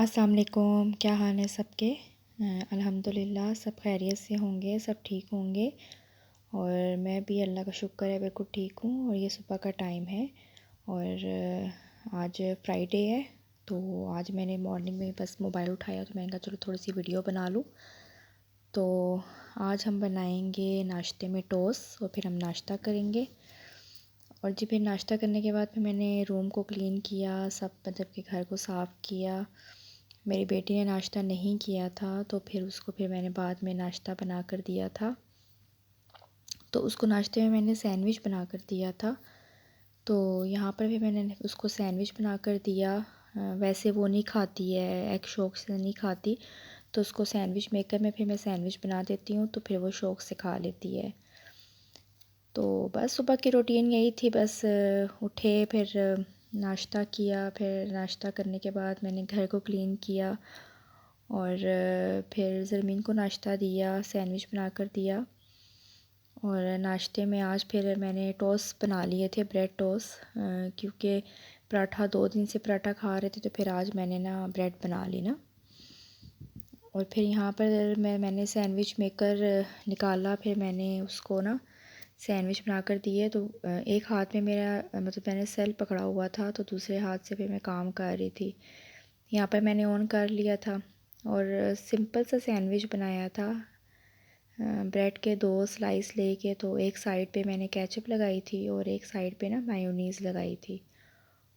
अस्सलाम वालेकुम। क्या हाल है सबके? अल्हम्दुलिल्लाह सब खैरियत से होंगे, सब ठीक होंगे। और मैं भी अल्लाह का शुक्र है बिल्कुल ठीक हूँ। और ये सुबह का टाइम है और आज फ्राइडे है। तो आज मैंने मॉर्निंग में बस मोबाइल उठाया तो मैंने कहा चलो थोड़ी सी वीडियो बना लूँ। तो आज हम बनाएंगे नाश्ते में टोस्ट और फिर हम नाश्ता करेंगे। और जी फिर नाश्ता करने के बाद फिर मैंने रूम को क्लीन किया, सब मतलब कि घर को साफ़ किया। मेरी बेटी ने नाश्ता नहीं किया था तो फिर उसको फिर मैंने बाद में नाश्ता बना कर दिया था। तो उसको नाश्ते में मैंने सैंडविच बना कर दिया था। तो यहाँ पर भी मैंने उसको सैंडविच बना कर दिया। वैसे वो नहीं खाती है, एग शौक़ से नहीं खाती, तो उसको सैंडविच मेकर में फिर मैं सैंडविच बना देती हूँ तो फिर वो शौक़ से खा लेती है। तो बस सुबह की रूटीन यही थी। बस उठे, फिर नाश्ता किया, फिर नाश्ता करने के बाद मैंने घर को क्लीन किया और फिर ज़रमीन को नाश्ता दिया, सैंडविच बना कर दिया। और नाश्ते में आज फिर मैंने टोस्ट बना लिए थे, ब्रेड टोस्ट, क्योंकि पराठा 2 दिन से पराठा खा रहे थे तो फिर आज मैंने ना ब्रेड बना ली ना। और फिर यहाँ पर मैंने सैंडविच मेकर निकाला, फिर मैंने उसको ना सैंडविच बना कर दिए। तो एक हाथ में मेरा मतलब मैंने सेल पकड़ा हुआ था तो दूसरे हाथ से फिर मैं काम कर रही थी। यहाँ पर मैंने ऑन कर लिया था और सिंपल सा सैंडविच बनाया था। ब्रेड के 2 स्लाइस लेके तो एक साइड पे मैंने केचप लगाई थी और एक साइड पे ना मायोनीज़ लगाई थी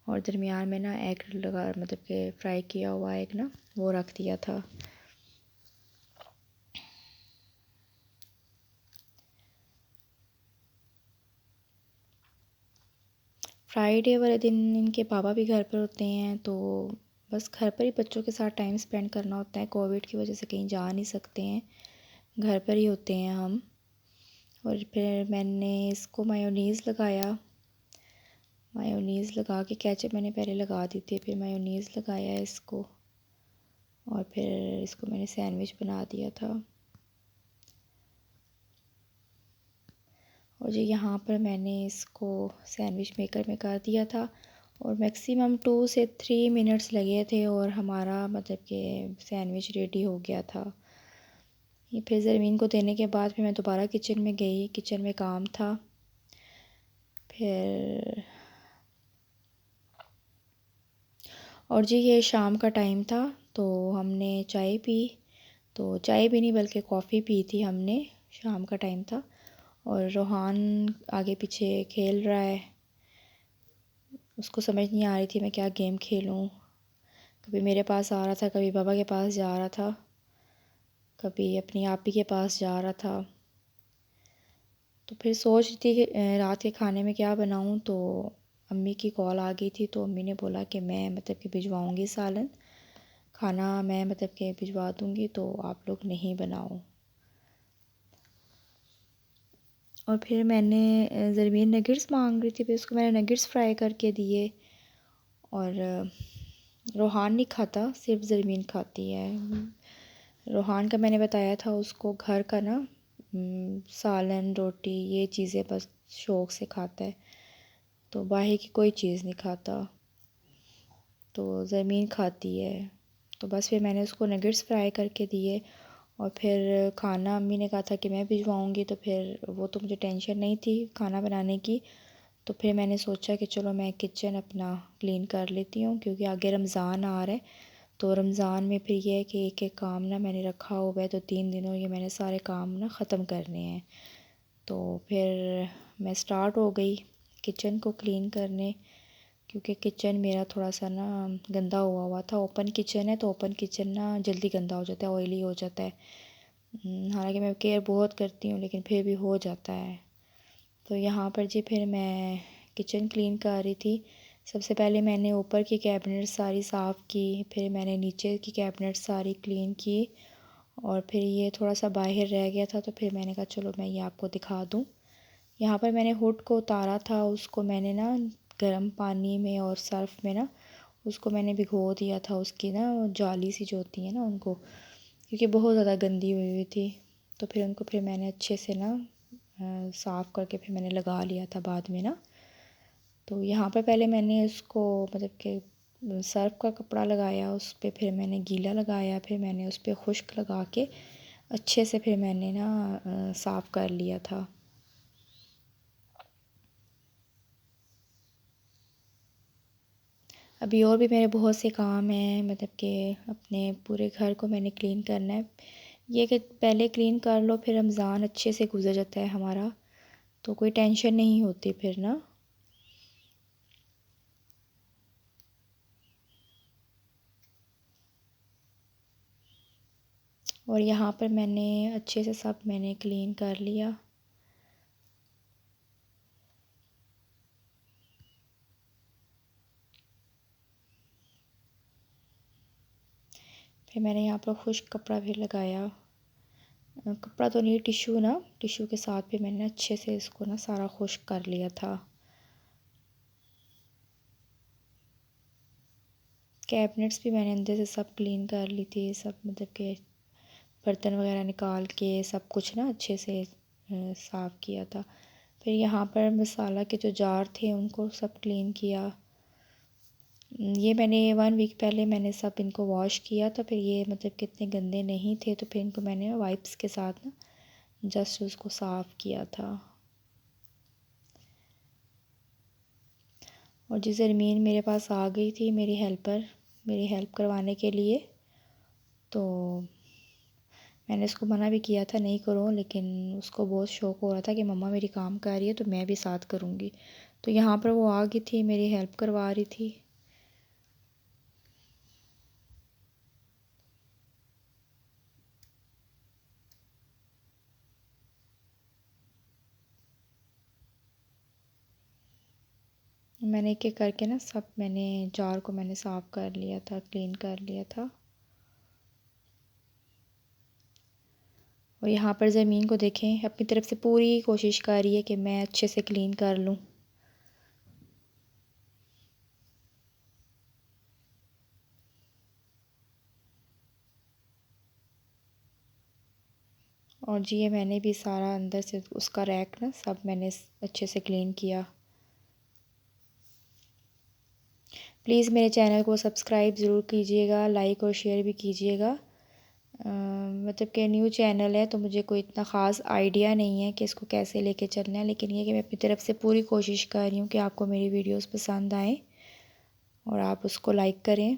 और दरमियान में ना एग लगा, मतलब कि फ्राई किया हुआ एग ना वो रख दिया था। फ्राइडे वाले दिन इनके पापा भी घर पर होते हैं तो बस घर पर ही बच्चों के साथ टाइम स्पेंड करना होता है। कोविड की वजह से कहीं जा नहीं सकते हैं, घर पर ही होते हैं हम। और फिर मैंने इसको मायोनीज़ लगाया, मायोनीज़ लगा के, केचप मैंने पहले लगा दी थी, फिर मायोनीज़ लगाया इसको और फिर इसको मैंने सैंडविच बना दिया था। और जी यहाँ पर मैंने इसको सैंडविच मेकर में कर दिया था और मैक्सिमम 2 से 3 मिनट्स लगे थे और हमारा मतलब कि सैंडविच रेडी हो गया था। ये फिर ज़रमीन को देने के बाद फिर मैं दोबारा किचन में गई, किचन में काम था। फिर और जी ये शाम का टाइम था तो हमने चाय पी। तो चाय भी नहीं बल्कि कॉफ़ी पी थी हमने, शाम का टाइम था। और रोहान आगे पीछे खेल रहा है, उसको समझ नहीं आ रही थी मैं क्या गेम खेलूं। कभी मेरे पास आ रहा था, कभी पापा के पास जा रहा था, कभी अपनी आपी के पास जा रहा था। तो फिर सोच रही थी कि रात के खाने में क्या बनाऊं। तो अम्मी की कॉल आ गई थी तो अम्मी ने बोला कि मैं मतलब कि भिजवाऊंगी सालन, खाना मैं मतलब कि भिजवा दूंगी तो आप लोग नहीं बनाओ। और फिर मैंने ज़रमीन नगेट्स मांग रही थी, फिर उसको मैंने नगेट्स फ्राई करके दिए। और रोहान नहीं खाता, सिर्फ ज़रमीन खाती है। रोहान का मैंने बताया था उसको घर का ना सालन रोटी ये चीज़ें बस शौक़ से खाता है, तो बाहर की कोई चीज़ नहीं खाता। तो ज़रमीन खाती है। तो बस फिर मैंने उसको नगेट्स फ्राई करके दिए और फिर खाना अम्मी ने कहा था कि मैं भिजवाऊंगी तो फिर वो तो मुझे टेंशन नहीं थी खाना बनाने की। तो फिर मैंने सोचा कि चलो मैं किचन अपना क्लीन कर लेती हूँ क्योंकि आगे रमज़ान आ रहा है। तो रमज़ान में फिर ये है कि एक एक काम ना मैंने रखा हुआ है तो 3 दिनों ये मैंने सारे काम ना ख़त्म करने हैं। तो फिर मैं स्टार्ट हो गई किचन को क्लीन करने, क्योंकि किचन मेरा थोड़ा सा ना गंदा हुआ हुआ था। ओपन किचन है तो ओपन किचन ना जल्दी गंदा हो जाता है, ऑयली हो जाता है। हालांकि मैं केयर बहुत करती हूँ लेकिन फिर भी हो जाता है। तो यहाँ पर जी फिर मैं किचन क्लीन कर रही थी। सबसे पहले मैंने ऊपर की कैबिनेट सारी साफ़ की, फिर मैंने नीचे की कैबिनेट सारी क्लीन की और फिर ये थोड़ा सा बाहर रह गया था तो फिर मैंने कहा चलो मैं ये आपको दिखा दूँ। यहाँ पर मैंने हुड को उतारा था, उसको मैंने ना गर्म पानी में और सर्फ़ में ना उसको मैंने भिगो दिया था, उसकी ना जाली सी जो होती है ना उनको, क्योंकि बहुत ज़्यादा गंदी हुई हुई थी। तो फिर उनको फिर मैंने अच्छे से ना साफ़ करके फिर मैंने लगा लिया था बाद में ना। तो यहाँ पर पहले मैंने उसको मतलब कि सर्फ़ का कपड़ा लगाया उस पे, फिर मैंने गीला लगाया, फिर मैंने उस पे खुश्क लगा के अच्छे से फिर मैंने ना साफ़ कर लिया था। अभी और भी मेरे बहुत से काम हैं, मतलब कि अपने पूरे घर को मैंने क्लीन करना है। ये कि पहले क्लीन कर लो फिर रमज़ान अच्छे से गुज़र जाता है हमारा, तो कोई टेंशन नहीं होती फिर ना। और यहाँ पर मैंने अच्छे से सब मैंने क्लीन कर लिया। फिर मैंने यहाँ पर खुश्क कपड़ा भी लगाया, कपड़ा तो नहीं, टिशू ना, टिशू के साथ भी मैंने अच्छे से इसको ना सारा खुश्क कर लिया था। कैबिनेट्स भी मैंने अंदर से सब क्लीन कर ली थी, सब मतलब के बर्तन वगैरह निकाल के सब कुछ ना अच्छे से साफ़ किया था। फिर यहाँ पर मसाला के जो जार थे उनको सब क्लीन किया। ये मैंने 1 वीक पहले मैंने सब इनको वॉश किया, तो फिर ये मतलब कितने गंदे नहीं थे, तो फिर इनको मैंने वाइप्स के साथ ना जस्ट उसको साफ़ किया था। और जी ज़रमीन मेरे पास आ गई थी, मेरी हेल्पर, मेरी हेल्प करवाने के लिए। तो मैंने उसको मना भी किया था नहीं करो, लेकिन उसको बहुत शौक़ हो रहा था कि मम्मा मेरी काम कर रही है तो मैं भी साथ करूँगी। तो यहाँ पर वो आ गई थी, मेरी हेल्प करवा रही थी। मैंने एक-एक करके ना सब मैंने जार को मैंने साफ़ कर लिया था, क्लीन कर लिया था। और यहाँ पर ज़मीन को देखें, अपनी तरफ से पूरी कोशिश कर रही है कि मैं अच्छे से क्लीन कर लूँ। और जी ये मैंने भी सारा अंदर से उसका रैक ना सब मैंने अच्छे से क्लीन किया। प्लीज़ मेरे चैनल को सब्सक्राइब ज़रूर कीजिएगा, लाइक और शेयर भी कीजिएगा। मतलब कि न्यू चैनल है तो मुझे कोई इतना ख़ास आइडिया नहीं है कि इसको कैसे लेके चलना है, लेकिन ये कि मैं अपनी तरफ से पूरी कोशिश कर रही हूँ कि आपको मेरी वीडियोस पसंद आएँ और आप उसको लाइक करें।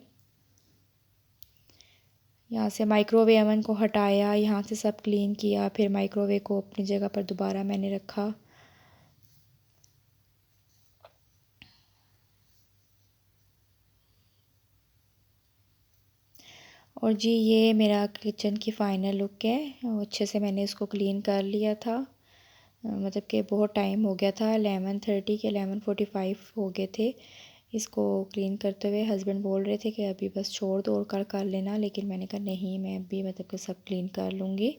यहाँ से माइक्रोवेव ओवन को हटाया, यहाँ से सब क्लीन किया, फिर माइक्रोवेव को अपनी जगह पर दोबारा मैंने रखा। और जी ये मेरा किचन की फ़ाइनल लुक है, और अच्छे से मैंने इसको क्लीन कर लिया था। मतलब कि बहुत टाइम हो गया था, 11:30 के 11:45 हो गए थे इसको क्लीन करते हुए। हस्बैंड बोल रहे थे कि अभी बस छोड़ दो और कल कर लेना, लेकिन मैंने कहा नहीं, मैं अभी मतलब कि सब क्लीन कर लूँगी।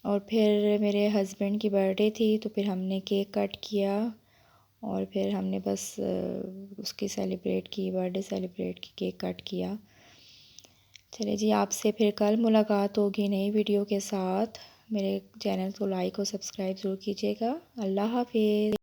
और फिर मेरे हस्बैंड की बर्थडे थी तो फिर हमने केक कट किया और फिर हमने बस उसकी सेलिब्रेट की, बर्थडे सेलिब्रेट की, केक कट किया। चलिए जी, आपसे फिर कल मुलाकात होगी नई वीडियो के साथ। मेरे चैनल को लाइक और सब्सक्राइब ज़रूर कीजिएगा। अल्लाह हाफ़िज़।